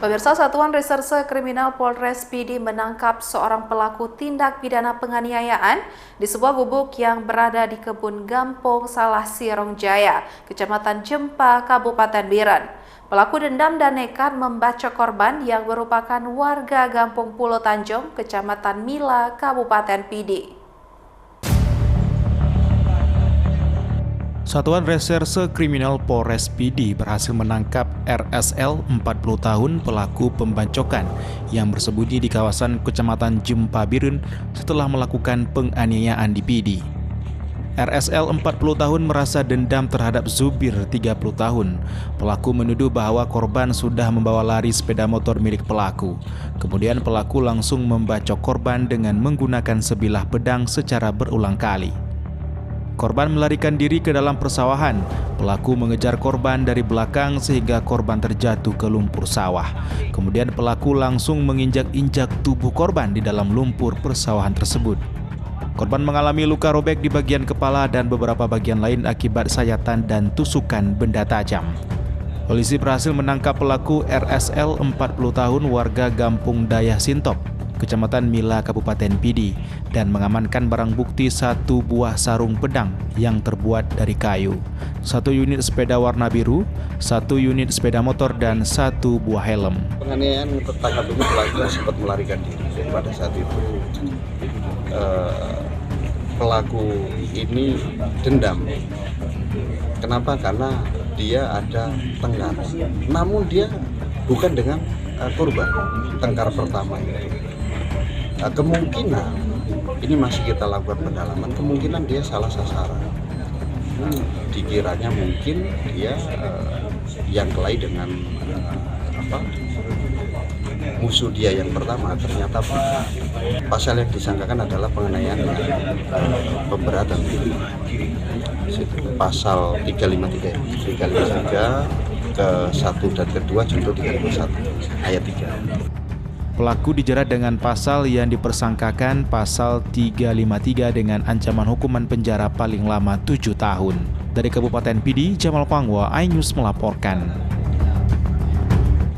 Pemirsa, Satuan Reserse Kriminal Polres PD menangkap seorang pelaku tindak pidana penganiayaan di sebuah gubuk yang berada di Kebun Gampong Salah Sirong Jaya, Kecamatan Jempa, Kabupaten Biren. Pelaku dendam dan nekat membacok korban yang merupakan warga Gampong Pulo Tanjung, Kecamatan Mila, Kabupaten PD. Satuan Reserse Kriminal Polres PD berhasil menangkap RSL 40 tahun pelaku pembacokan yang bersembunyi di kawasan Kecamatan Jempa Biren setelah melakukan penganiayaan di PD. RSL 40 tahun merasa dendam terhadap Zubir 30 tahun. Pelaku menuduh bahwa korban sudah membawa lari sepeda motor milik pelaku. Kemudian pelaku langsung membacok korban dengan menggunakan sebilah pedang secara berulang kali. Korban melarikan diri ke dalam persawahan. Pelaku mengejar korban dari belakang sehingga korban terjatuh ke lumpur sawah. Kemudian pelaku langsung menginjak-injak tubuh korban di dalam lumpur persawahan tersebut. Korban mengalami luka robek di bagian kepala dan beberapa bagian lain akibat sayatan dan tusukan benda tajam. Polisi berhasil menangkap pelaku RSL 40 tahun warga Gampung Dayah Sintop, Kecamatan Mila, Kabupaten PD, dan mengamankan barang bukti 1 buah sarung pedang yang terbuat dari kayu, 1 unit sepeda warna biru, 1 unit sepeda motor, dan 1 buah helm. Penganiayaan tertangkap ini pelaku sempat melarikan diri. Dan pada saat itu pelaku ini dendam. Kenapa? Karena dia ada tengkar. Namun dia bukan dengan korban tengkar pertama itu. Kemungkinan ini masih kita lakukan pendalaman, kemungkinan dia salah sasaran. Dikiranya mungkin dia yang kelahi dengan musuh dia yang pertama, ternyata pasal yang disangkakan adalah penganiayaan pemberatan. Pasal 353 ke 1 dan kedua junto 351 ayat 3. Pelaku dijerat dengan pasal yang dipersangkakan pasal 353 dengan ancaman hukuman penjara paling lama 7 tahun. Dari Kabupaten PD, Jamal Pangwa, iNews melaporkan.